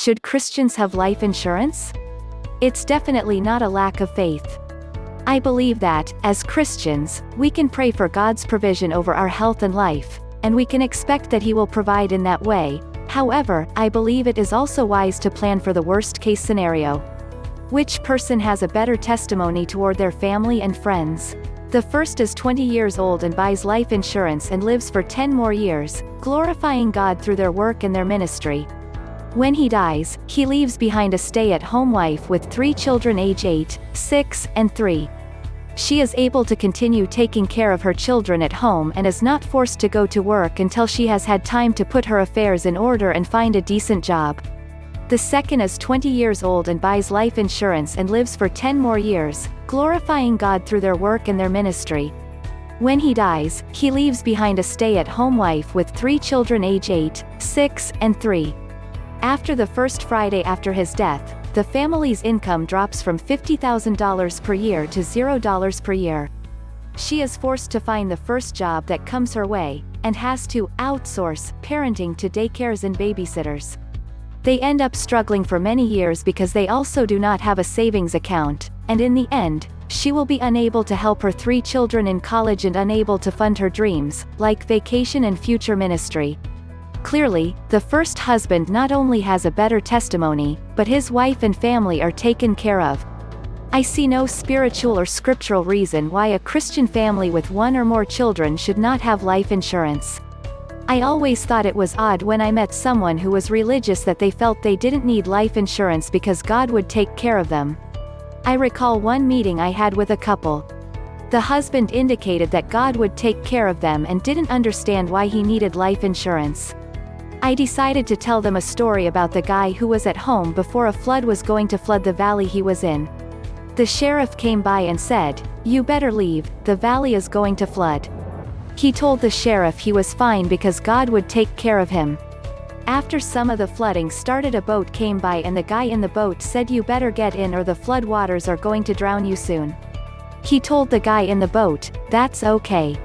Should Christians have life insurance? It's definitely not a lack of faith. I believe that, as Christians, we can pray for God's provision over our health and life, and we can expect that He will provide in that way. However, I believe it is also wise to plan for the worst-case scenario. Which person has a better testimony toward their family and friends? The first is 20 years old and buys life insurance and lives for 10 more years, glorifying God through their work and their ministry. When he dies, he leaves behind a stay-at-home wife with 3 children age 8, 6, and 3. She is able to continue taking care of her children at home and is not forced to go to work until she has had time to put her affairs in order and find a decent job. The second is 20 years old and buys life insurance and lives for 10 more years, glorifying God through their work and their ministry. When he dies, he leaves behind a stay-at-home wife with 3 children age 8, 6, and 3. After the first Friday after his death, the family's income drops from $50,000 per year to $0 per year. She is forced to find the first job that comes her way, and has to outsource parenting to daycares and babysitters. They end up struggling for many years because they also do not have a savings account, and in the end, she will be unable to help her 3 children in college and unable to fund her dreams, like vacation and future ministry. Clearly, the first husband not only has a better testimony, but his wife and family are taken care of. I see no spiritual or scriptural reason why a Christian family with 1 or more children should not have life insurance. I always thought it was odd when I met someone who was religious that they felt they didn't need life insurance because God would take care of them. I recall one meeting I had with a couple. The husband indicated that God would take care of them and didn't understand why he needed life insurance. I decided to tell them a story about the guy who was at home before a flood was going to flood the valley he was in. The sheriff came by and said, "You better leave, the valley is going to flood." He told the sheriff he was fine because God would take care of him. After some of the flooding started, a boat came by and the guy in the boat said, "You better get in or the flood waters are going to drown you soon." He told the guy in the boat, "That's okay.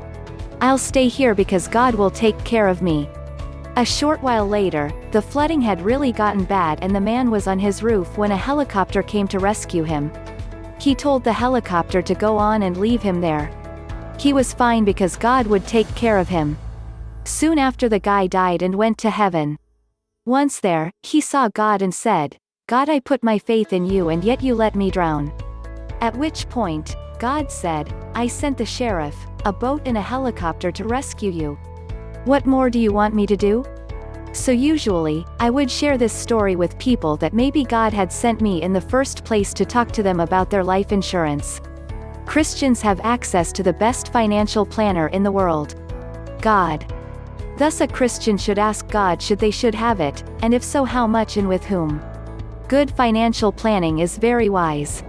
I'll stay here because God will take care of me." A short while later, the flooding had really gotten bad and the man was on his roof when a helicopter came to rescue him. He told the helicopter to go on and leave him there. He was fine because God would take care of him. Soon after, the guy died and went to heaven. Once there, he saw God and said, "God, I put my faith in you and yet you let me drown." At which point, God said, "I sent the sheriff, a boat and a helicopter to rescue you. What more do you want me to do?" So usually, I would share this story with people that maybe God had sent me in the first place to talk to them about their life insurance. Christians have access to the best financial planner in the world, God. Thus a Christian should ask God should they should have it, and if so, how much and with whom. Good financial planning is very wise.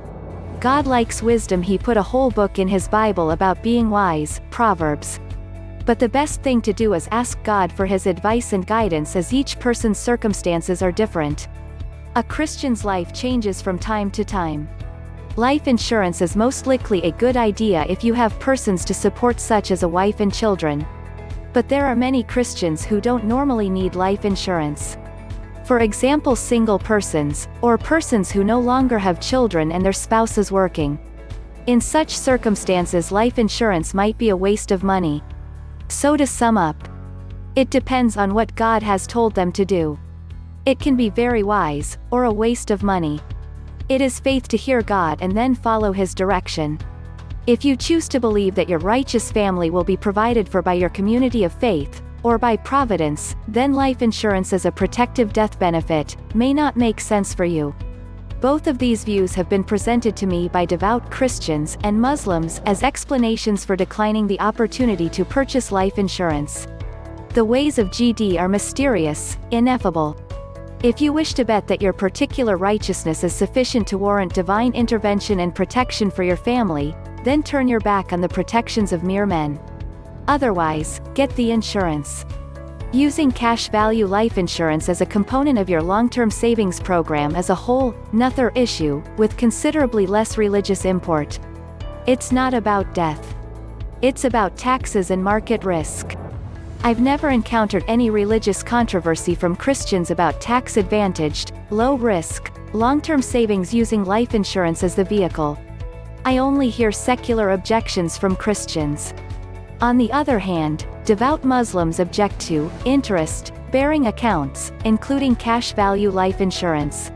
God likes wisdom. He put a whole book in his Bible about being wise, Proverbs. But the best thing to do is ask God for his advice and guidance, as each person's circumstances are different. A Christian's life changes from time to time. Life insurance is most likely a good idea if you have persons to support, such as a wife and children. But there are many Christians who don't normally need life insurance. For example, single persons, or persons who no longer have children and their spouse is working. In such circumstances, life insurance might be a waste of money. So to sum up, it depends on what God has told them to do. It can be very wise, or a waste of money. It is faith to hear God and then follow his direction. If you choose to believe that your righteous family will be provided for by your community of faith, or by providence, then life insurance as a protective death benefit may not make sense for you. Both of these views have been presented to me by devout Christians and Muslims as explanations for declining the opportunity to purchase life insurance. The ways of GD are mysterious, ineffable. If you wish to bet that your particular righteousness is sufficient to warrant divine intervention and protection for your family, then turn your back on the protections of mere men. Otherwise, get the insurance. Using cash value life insurance as a component of your long-term savings program as a whole, another issue, with considerably less religious import. It's not about death. It's about taxes and market risk. I've never encountered any religious controversy from Christians about tax-advantaged, low-risk, long-term savings using life insurance as the vehicle. I only hear secular objections from Christians. On the other hand, devout Muslims object to interest-bearing accounts, including cash value life insurance.